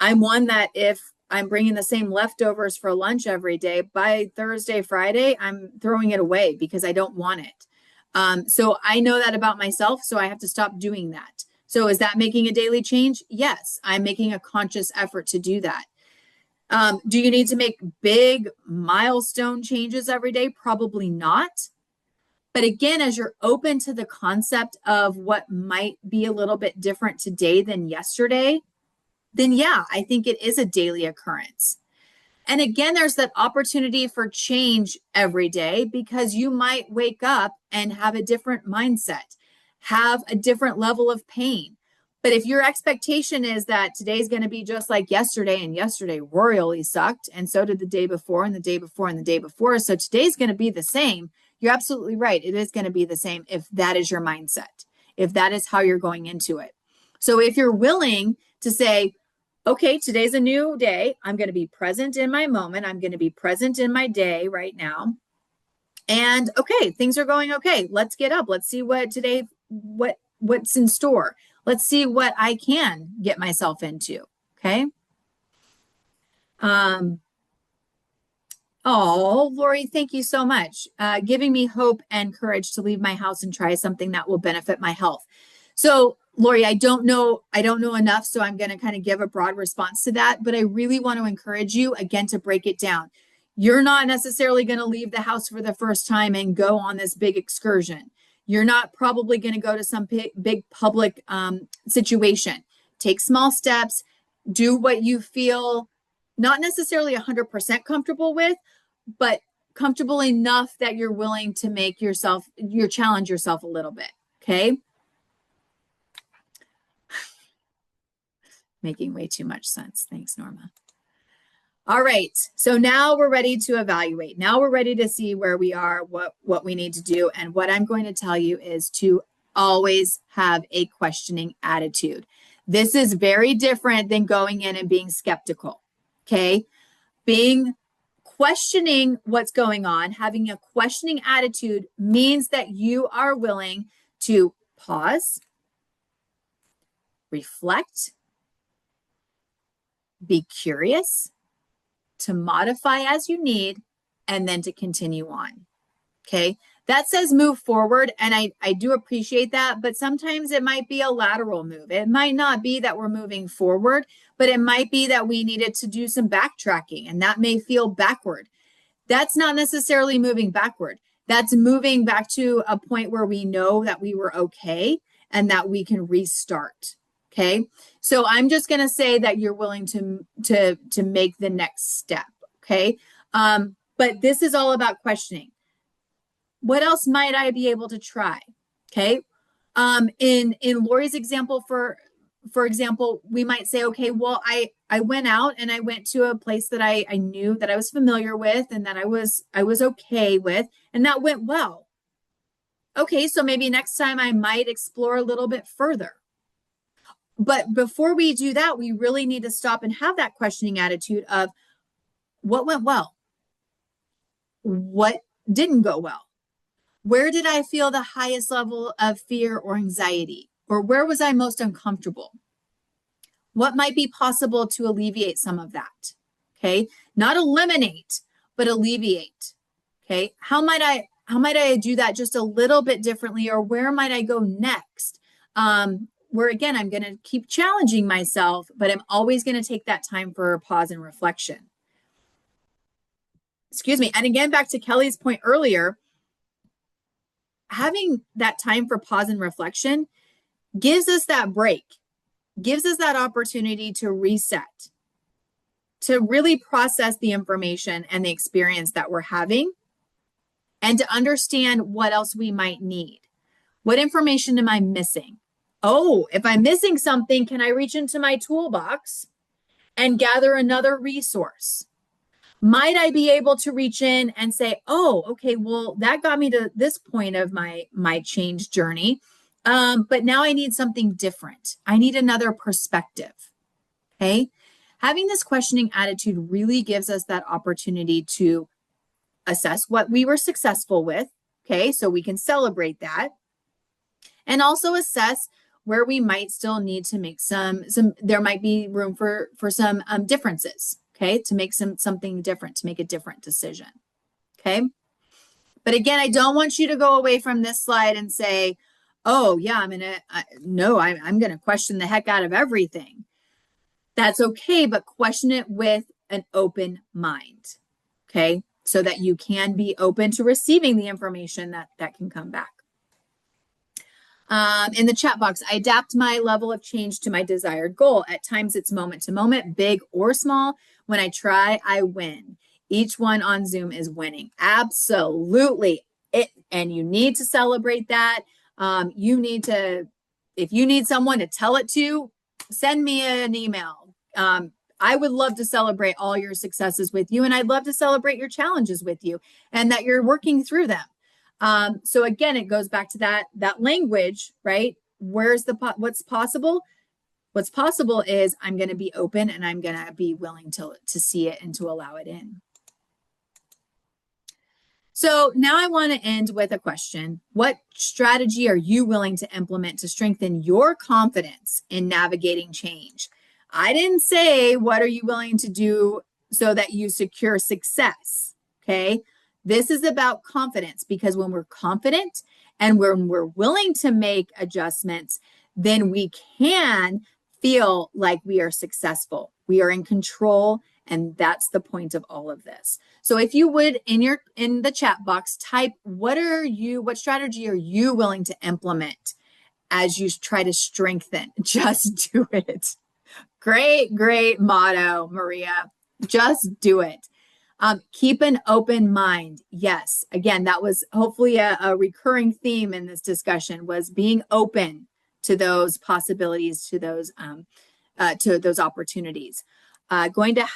one that if I'm bringing the same leftovers for lunch every day, by Thursday, Friday, I'm throwing it away because I don't want it. So I know that about myself, so I have to stop doing that. So is that making a daily change? Yes, I'm making a conscious effort to do that. Do you need to make big milestone changes every day? Probably not. But again, as you're open to the concept of what might be a little bit different today than yesterday, then yeah, I think it is a daily occurrence. And again, there's that opportunity for change every day, because you might wake up and have a different mindset, have a different level of pain. But if your expectation is that today's going to be just like yesterday, and yesterday royally sucked, and so did the day before, and the day before, and the day before, so today's going to be the same, you're absolutely right. It is going to be the same if that is your mindset, if that is how you're going into it. So if you're willing to say, okay, today's a new day. I'm going to be present in my moment. I'm going to be present in my day right now. And okay, things are going okay. Let's get up. Let's see what's in store. Let's see what I can get myself into. Okay. Oh, Lori, thank you so much. Giving me hope and courage to leave my house and try something that will benefit my health. So, Lori, I don't know enough, so I'm going to kind of give a broad response to that, but I really want to encourage you again to break it down. You're not necessarily going to leave the house for the first time and go on this big excursion. You're not probably going to go to some big public situation. Take small steps, do what you feel not necessarily 100% comfortable with, but comfortable enough that you're willing to make yourself, challenge yourself a little bit. Okay. Making way too much sense. Thanks, Norma. All right. So now we're ready to evaluate. Now we're ready to see where we are, what we need to do. And what I'm going to tell you is to always have a questioning attitude. This is very different than going in and being skeptical. Okay. Questioning what's going on, having a questioning attitude means that you are willing to pause, reflect, be curious, to modify as you need, and then to continue on. Okay. That says move forward. And I do appreciate that, but sometimes it might be a lateral move. It might not be that we're moving forward, but it might be that we needed to do some backtracking, and that may feel backward. That's not necessarily moving backward. That's moving back to a point where we know that we were okay and that we can restart. Okay. So I'm just going to say that you're willing to make the next step. Okay. But this is all about questioning. What else might I be able to try? Okay. In Lori's example, for example, we might say, okay, well, I went out and I went to a place that I knew that I was familiar with and that I was okay with, and that went well. Okay, so maybe next time I might explore a little bit further. But before we do that, we really need to stop and have that questioning attitude of what went well? What didn't go well? Where did I feel the highest level of fear or anxiety? Or where was I most uncomfortable? What might be possible to alleviate some of that? Okay, not eliminate, but alleviate. Okay, how might I do that just a little bit differently, or where might I go next? Where again, I'm going to keep challenging myself, but I'm always going to take that time for a pause and reflection. Excuse me. And again, back to Kelly's point earlier, having that time for pause and reflection gives us that break, gives us that opportunity to reset, to really process the information and the experience that we're having, and to understand what else we might need. What information am I missing? Oh, if I'm missing something, can I reach into my toolbox and gather another resource? Might I be able to reach in and say, oh, okay, well, that got me to this point of my change journey. But now I need something different. I need another perspective. Okay. Having this questioning attitude really gives us that opportunity to assess what we were successful with. Okay. So we can celebrate that and also assess where we might still need to make there might be room for some differences. Okay. To make something different, to make a different decision. Okay. But again, I don't want you to go away from this slide and say, oh yeah, I'm going to question the heck out of everything. That's okay, but question it with an open mind. Okay. So that you can be open to receiving the information that can come back. In the chat box, I adapt my level of change to my desired goal. At times it's moment to moment, big or small. When I try, I win. Each one on Zoom is winning. Absolutely. And you need to celebrate that. If you need someone to tell it to, send me an email. I would love to celebrate all your successes with you, and I'd love to celebrate your challenges with you and that you're working through them. So again, it goes back to that language, right? What's possible? What's possible is I'm going to be open and I'm going to be willing to see it and to allow it in. So now I want to end with a question. What strategy are you willing to implement to strengthen your confidence in navigating change? I didn't say what are you willing to do so that you secure success, okay? This is about confidence, because when we're confident and when we're willing to make adjustments, then we can feel like we are successful. We are in control, and that's the point of all of this. So if you would, in the chat box, type what strategy are you willing to implement as you try to strengthen? Just do it. Great motto, Maria. Just do it. Keep an open mind. Yes. Again, that was hopefully a recurring theme in this discussion, was being open to those possibilities, to those opportunities. Going to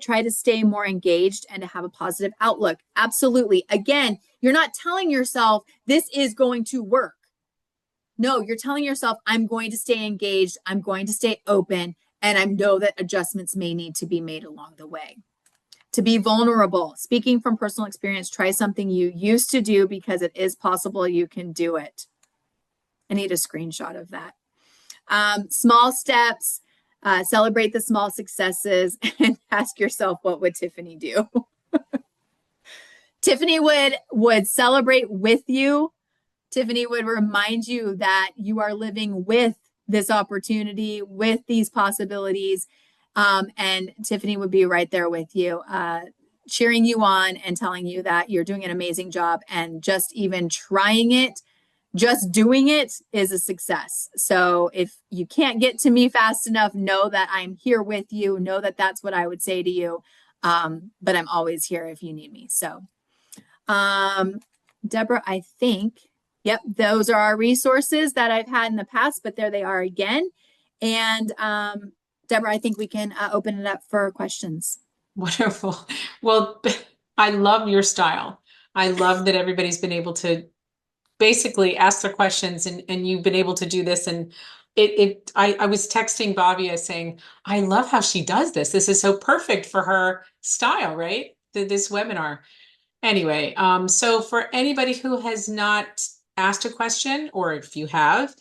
try to stay more engaged and to have a positive outlook. Absolutely. Again, you're not telling yourself this is going to work. No, you're telling yourself, I'm going to stay engaged, I'm going to stay open, and I know that adjustments may need to be made along the way. To be vulnerable. Speaking from personal experience, try something you used to do because it is possible you can do it. I need a screenshot of that. Small steps. Celebrate the small successes and ask yourself, what would Tiffany do? Tiffany would celebrate with you. Tiffany would remind you that you are living with this opportunity, with these possibilities. And Tiffany would be right there with you, cheering you on and telling you that you're doing an amazing job. And just even trying it, just doing it is a success. So if you can't get to me fast enough, know that I'm here with you. Know that that's what I would say to you. But I'm always here if you need me. So, Deborah, I think, yep, those are our resources that I've had in the past, but there they are again. And Deborah, I think we can open it up for questions. Wonderful. Well, I love your style. I love that everybody's been able to basically ask their questions, and you've been able to do this. And I was texting Bobia saying, I love how she does this. This is so perfect for her style, right? This webinar. Anyway, so for anybody who has not asked a question, or if you have,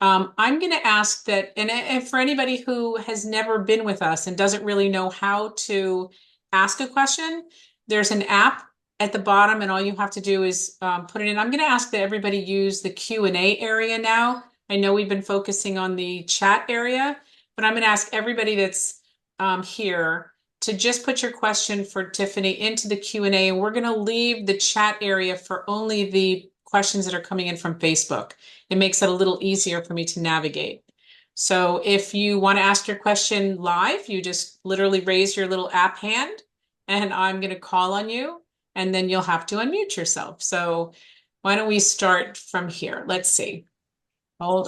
I'm going to ask that, and for anybody who has never been with us and doesn't really know how to ask a question, there's an app at the bottom, and all you have to do is put it in. I'm going to ask that everybody use the Q&A area now. I know we've been focusing on the chat area, but I'm going to ask everybody that's here to just put your question for Tiffany into the Q&A, and we're going to leave the chat area for only the questions that are coming in from Facebook. It makes it a little easier for me to navigate. So if you want to ask your question live, you just literally raise your little app hand, and I'm going to call on you, and then you'll have to unmute yourself. So why don't we start from here? Let's see. Hold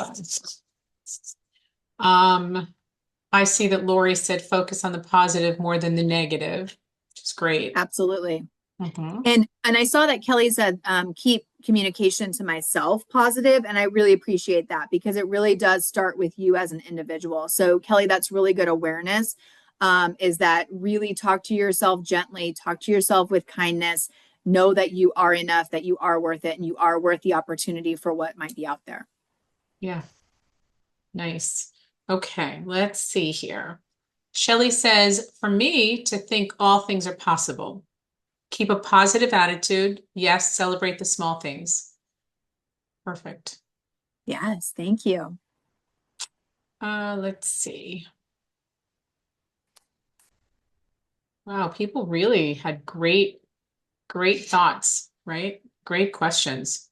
on. I see that Lori said focus on the positive more than the negative, which is great. Absolutely. Mm-hmm. And I saw that Kelly said, keep communication to myself positive. And I really appreciate that, because it really does start with you as an individual. So Kelly, that's really good awareness, is that really talk to yourself gently, talk to yourself with kindness, know that you are enough, that you are worth it, and you are worth the opportunity for what might be out there. Yeah. Nice. Okay, let's see here. Shelley says, for me to think all things are possible. Keep a positive attitude. Yes, celebrate the small things. Perfect. Yes, thank you. Let's see. Wow, people really had great thoughts, right? Great questions.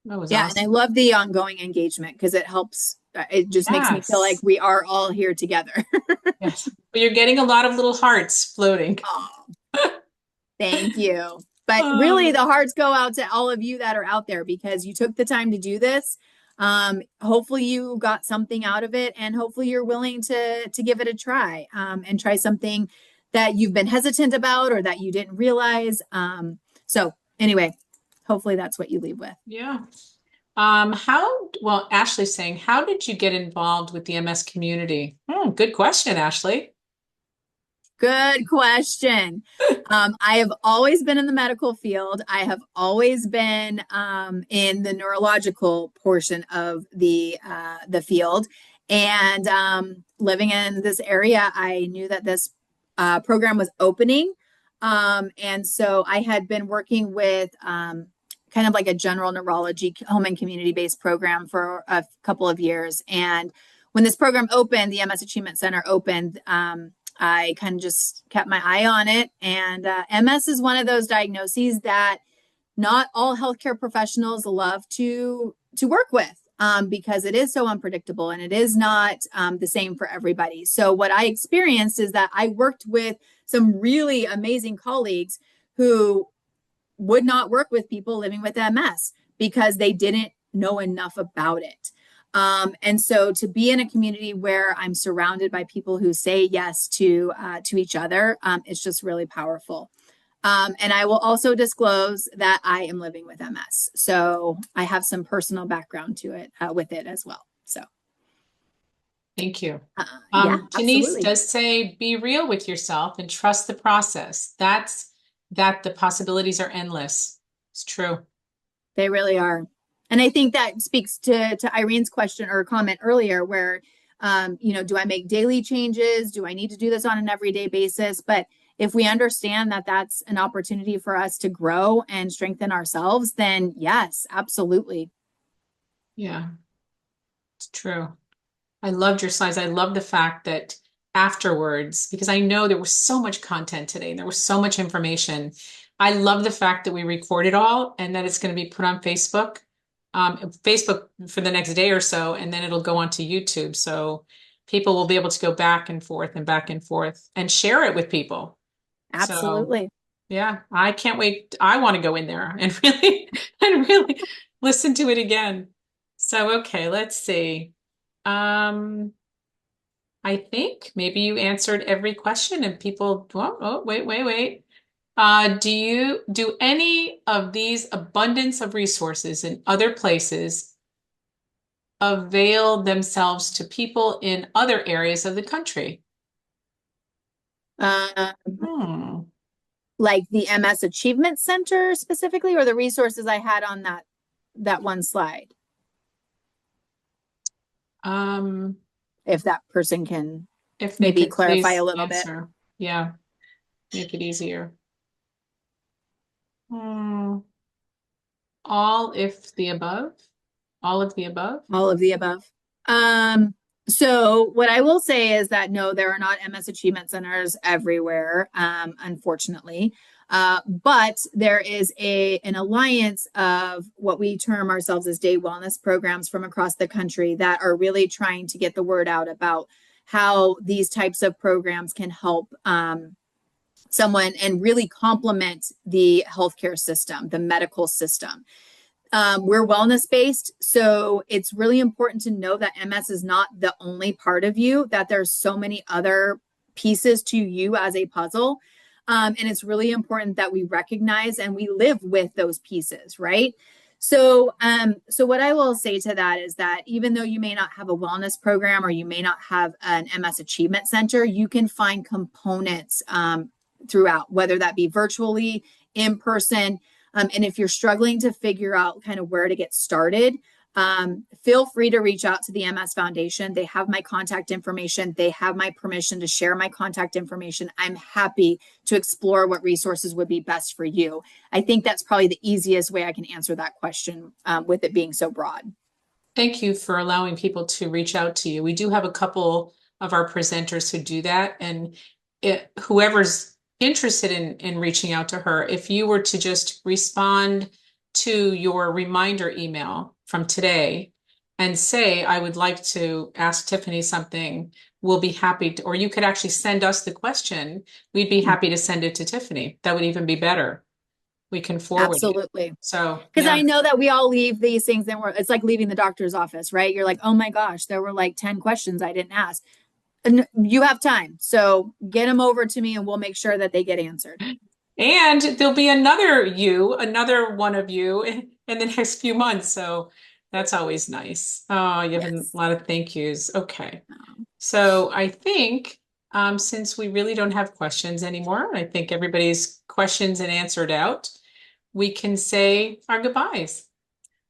That was awesome. And I love the ongoing engagement, because it helps. It just makes me feel like we are all here together. Yes, but you're getting a lot of little hearts floating. Oh, thank you. But really, the hearts go out to all of you that are out there, because you took the time to do this. Hopefully you got something out of it, and hopefully you're willing to give it a try, and try something that you've been hesitant about or that you didn't realize. So anyway, hopefully that's what you leave with. Yeah. Well, Ashley's saying, how did you get involved with the MS community? Good question, Ashley. Good question. I have always been in the medical field. I have always been in the neurological portion of the field, and living in this area, I knew that this program was opening, and so I had been working with kind of like a general neurology home and community-based program for a couple of years, and when this program opened, the MS Achievement Center opened. I kind of just kept my eye on it. And MS is one of those diagnoses that not all healthcare professionals love to work with because it is so unpredictable and it is not the same for everybody. So what I experienced is that I worked with some really amazing colleagues who would not work with people living with MS because they didn't know enough about it. And so to be in a community where I'm surrounded by people who say yes to each other, it's just really powerful. And I will also disclose that I am living with MS. So I have some personal background to it with it as well. So Thank you. yeah, Denise absolutely. does say, be real with yourself and trust the process. That the possibilities are endless. It's true. They really are. And I think that speaks to Irene's question or comment earlier where, do I make daily changes? Do I need to do this on an everyday basis? But if we understand that that's an opportunity for us to grow and strengthen ourselves, then yes, absolutely. Yeah, it's true. I loved your slides. I love the fact that afterwards, because I know there was so much content today and there was so much information. I love the fact that we record it all and that it's going to be put on Facebook for the next day or so, and then it'll go onto YouTube. So people will be able to go back and forth and share it with people. So Absolutely. yeah, I can't wait. I want to go in there and really listen to it again. So okay, let's see. Um, I think maybe you answered every question and people, wait. Do any of these abundance of resources in other places avail themselves to people in other areas of the country? Uh, Hmm. like the MS Achievement Center specifically, or the resources I had on that one slide, Um, if that person can if they maybe could clarify a please little bit. answer. Yeah, make it easier. Hmm. All if the above? All of the above? All of the above. So what I will say is that no, there are not MS Achievement Centers everywhere, unfortunately. But there is an alliance of what we term ourselves as day wellness programs from across the country that are really trying to get the word out about how these types of programs can help someone and really complement the healthcare system, the medical system. We're wellness based, so it's really important to know that MS is not the only part of you, that there's so many other pieces to you as a puzzle. And it's really important that we recognize and we live with those pieces, right? So what I will say to that is that even though you may not have a wellness program or you may not have an MS Achievement Center, you can find components throughout, whether that be virtually, in person, and if you're struggling to figure out kind of where to get started, feel free to reach out to the MS Foundation. They have my contact information. They have my permission to share my contact information. I'm happy to explore what resources would be best for you. I think that's probably the easiest way I can answer that question with it being so broad. Thank you for allowing people to reach out to you. We do have a couple of our presenters who do that, and whoever's interested in reaching out to her, if you were to just respond to your reminder email from today and say, I would like to ask Tiffany something, we'll be happy to, or you could actually send us the question. We'd be happy to send it to Tiffany. That would even be better. We can forward it. Absolutely. So, Because yeah. I know that we all leave these things and it's like leaving the doctor's office, right? You're like, oh my gosh, there were like 10 questions I didn't ask. And you have time. So get them over to me and we'll make sure that they get answered. And there'll be another one of you in the next few months. So that's always nice. Oh, you have a Yes. lot of thank yous. Okay. Um, So I think since we really don't have questions anymore, I think everybody's questions and answered out, we can say our goodbyes.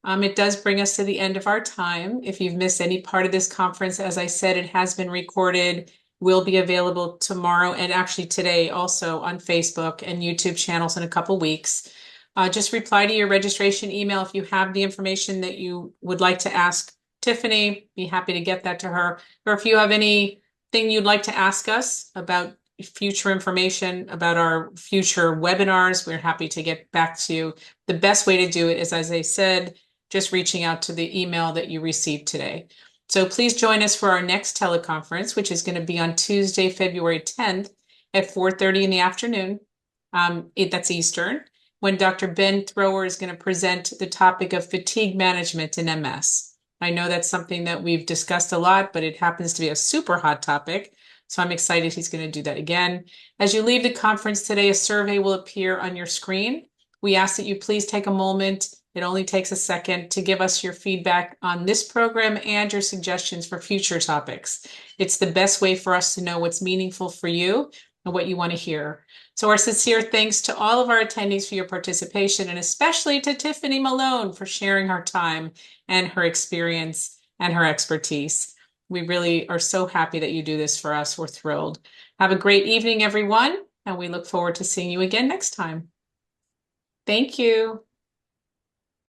It does bring us to the end of our time. If you've missed any part of this conference, as I said, it has been recorded, will be available tomorrow and actually today also on Facebook and YouTube channels in a couple weeks. Just reply to your registration email if you have the information that you would like to ask Tiffany. Be happy to get that to her. Or if you have anything you'd like to ask us about future information about our future webinars, we're happy to get back to you. The best way to do it is, as I said, just reaching out to the email that you received today. So please join us for our next teleconference, which is going to be on Tuesday, February 10th at 4:30 in the afternoon. That's Eastern, when Dr. Ben Thrower is going to present the topic of fatigue management in MS. I know that's something that we've discussed a lot, but it happens to be a super hot topic. So I'm excited he's going to do that again. As you leave the conference today, a survey will appear on your screen. We ask that you please take a moment. It only takes a second to give us your feedback on this program and your suggestions for future topics. It's the best way for us to know what's meaningful for you and what you want to hear. So our sincere thanks to all of our attendees for your participation, and especially to Tiffany Malone for sharing her time and her experience and her expertise. We really are so happy that you do this for us. We're thrilled. Have a great evening, everyone, and we look forward to seeing you again next time. Thank you.